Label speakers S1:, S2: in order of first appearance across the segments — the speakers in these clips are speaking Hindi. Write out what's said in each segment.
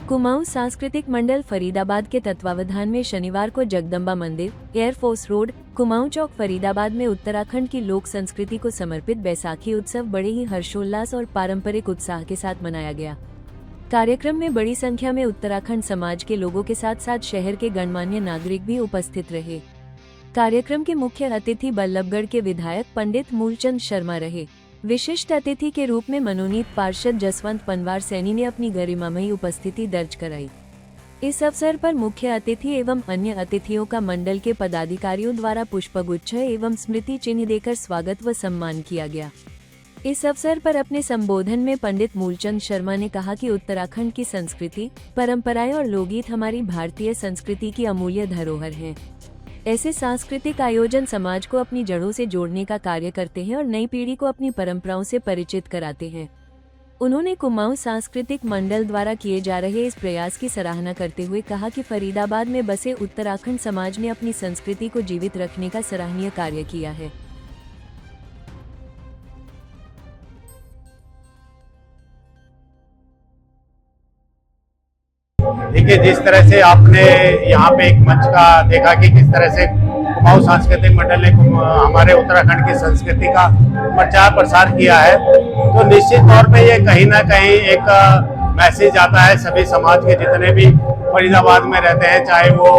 S1: कुमाऊं सांस्कृतिक मंडल फरीदाबाद के तत्वावधान में शनिवार को जगदम्बा मंदिर, एयरफोर्स रोड, कुमाऊं चौक फरीदाबाद में उत्तराखंड की लोक संस्कृति को समर्पित बैसाखी उत्सव बड़े ही हर्षोल्लास और पारंपरिक उत्साह के साथ मनाया गया। कार्यक्रम में बड़ी संख्या में उत्तराखंड समाज के लोगों के साथ साथ शहर के गणमान्य नागरिक भी उपस्थित रहे। कार्यक्रम के मुख्य अतिथि बल्लभगढ़ के विधायक पंडित मूलचंद शर्मा रहे। विशिष्ट अतिथि के रूप में मनोनीत पार्षद जसवंत पनवार सैनी ने अपनी गरिमामयी उपस्थिति दर्ज कराई। इस अवसर पर मुख्य अतिथि एवं अन्य अतिथियों का मंडल के पदाधिकारियों द्वारा पुष्पगुच्छ एवं स्मृति चिन्ह देकर स्वागत व सम्मान किया गया। इस अवसर पर अपने संबोधन में पंडित मूलचंद शर्मा ने कहा कि उत्तराखंड की संस्कृति, परंपराएं और लोकगीत हमारी भारतीय संस्कृति की अमूल्य धरोहर हैं। ऐसे सांस्कृतिक आयोजन समाज को अपनी जड़ों से जोड़ने का कार्य करते हैं और नई पीढ़ी को अपनी परंपराओं से परिचित कराते हैं। उन्होंने कुमाऊं सांस्कृतिक मंडल द्वारा किए जा रहे इस प्रयास की सराहना करते हुए कहा कि फरीदाबाद में बसे उत्तराखंड समाज ने अपनी संस्कृति को जीवित रखने का सराहनीय कार्य किया है।
S2: देखिए, जिस तरह से आपने यहाँ पे एक मंच का देखा कि किस तरह से कुमाऊं सांस्कृतिक मंडल ने हमारे उत्तराखंड की संस्कृति का प्रचार प्रसार किया है, तो निश्चित तौर पे ये कहीं ना कहीं एक मैसेज आता है सभी समाज के जितने भी फरीदाबाद में रहते हैं, चाहे वो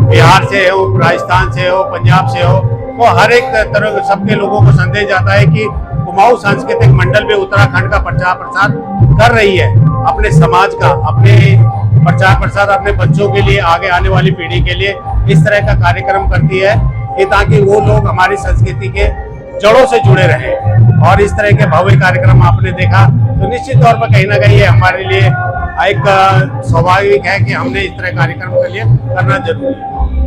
S2: बिहार से हो, राजस्थान से हो, पंजाब से हो, तो हर एक तरह सबके लोगों को संदेश जाता है कि कुमाऊं सांस्कृतिक मंडल भी उत्तराखंड का प्रचार प्रसार कर रही है, अपने समाज का, अपने प्रचार प्रसार अपने बच्चों के लिए, आगे आने वाली पीढ़ी के लिए इस तरह का कार्यक्रम करती है कि ताकि वो लोग हमारी संस्कृति के जड़ों से जुड़े रहें। और इस तरह के भव्य कार्यक्रम आपने देखा तो निश्चित तौर पर कहीं ना कहीं ये हमारे लिए एक स्वाभाविक है कि हमने इस तरह कार्यक्रम के लिए करना जरूरी है।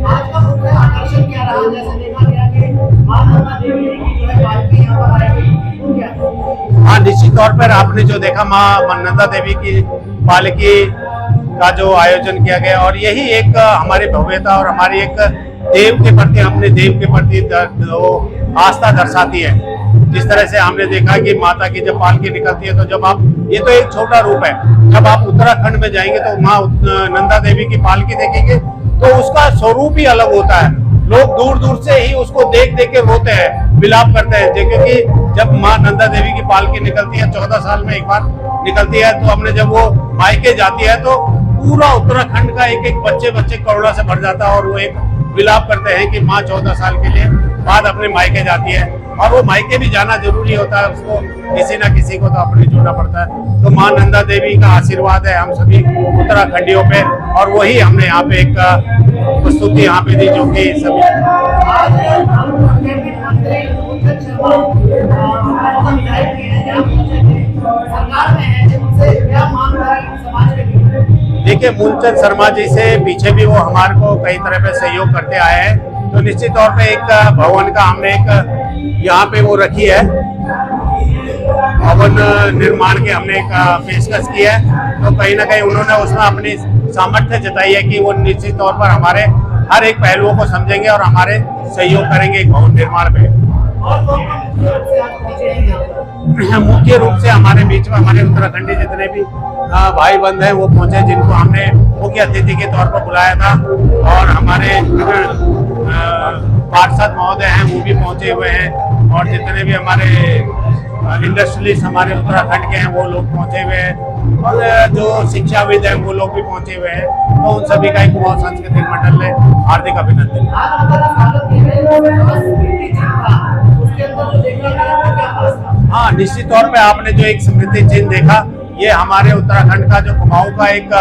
S3: आज का मुख्य आकर्षण क्या रहा? जैसे देखा गया कि मां नंदा देवी की जो है पालकी यहाँ पर आई हुई।
S2: हाँ, निश्चित तौर पर आपने जो देखा मां नंदा देवी की पालकी का जो आयोजन किया गया, और यही एक हमारी भव्यता और हमारी एक देव के प्रति, अपने देव के प्रति आस्था दर्शाती है। जिस तरह से हमने देखा कि माता की जब पालकी निकलती है तो जब आप, ये तो एक छोटा रूप है, जब आप उत्तराखंड में जाएंगे तो मां नंदा देवी की पालकी देखेंगे तो उसका स्वरूप ही अलग होता है। लोग दूर दूर से ही उसको देख देख के रोते हैं, विलाप करते हैं, क्योंकि जब मां नंदा देवी की पालकी निकलती है, 14 साल में एक बार निकलती है, तो हमने जब वो मायके जाती है तो पूरा उत्तराखंड का एक एक बच्चे करुणा से भर जाता है और वो एक विलाप करते हैं कि माँ 14 साल के लिए बाद अपने मायके जाती है, और वो मायके भी जाना जरूरी होता है, उसको किसी ना किसी को तो अपने जुड़ना पड़ता है। तो माँ नंदा देवी का आशीर्वाद है हम सभी उत्तराखंडियों पे, और वही हमने यहाँ पे एक प्रस्तुति यहाँ पे दी जो कि सभी देखिए, मूलचंद शर्मा जी से पीछे भी वो हमारे को कई तरह पे सहयोग करते आए हैं, तो निश्चित तौर पे एक भवन का हमने एक यहाँ पे वो रखी है, भवन निर्माण के हमने एक पेशकश की है, तो कहीं ना कहीं उन्होंने उसमें अपनी सामर्थ्य जताई है कि वो निश्चित तौर पर हमारे हर एक पहलुओं को समझेंगे और हमारे सहयोग करेंगे एक भवन निर्माण में। मुख्य रूप से हमारे बीच में हमारे उत्तराखंडी जितने भी भाई बंद हैं वो पहुंचे, जिनको हमने मुख्य अतिथि के तौर पर बुलाया था, और हमारे पार्षद महोदय हैं वो भी पहुंचे हुए हैं, और जितने भी हमारे इंडस्ट्रियलिस्ट हमारे उत्तराखंड के हैं वो लोग पहुंचे हुए हैं, और जो शिक्षाविद हैं वो लोग भी पहुंचे हुए हैं। तो उन सभी का कुमाऊं सांस्कृतिक मंडल ने हार्दिक अभिनंदन। हाँ, निश्चित तौर पे आपने जो एक स्मृति चिन्ह देखा, ये हमारे उत्तराखंड का जो कुमाऊं का एक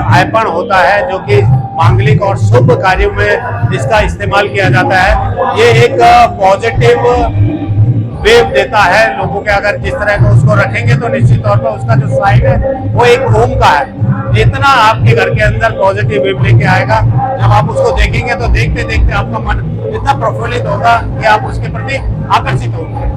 S2: आइकन होता है, जो कि मांगलिक और शुभ कार्यों में इसका इस्तेमाल किया जाता है। ये एक पॉजिटिव वेव देता है लोगों के, अगर जिस तरह का उसको रखेंगे तो निश्चित तौर पर उसका जो साइड है वो एक ओम का है। जितना आपके घर के अंदर पॉजिटिव वेव लेके आएगा, जब आप उसको देखेंगे तो देखते देखते आपका मन इतना प्रफुल्लित होगा कि आप उसके प्रति आकर्षित होंगे।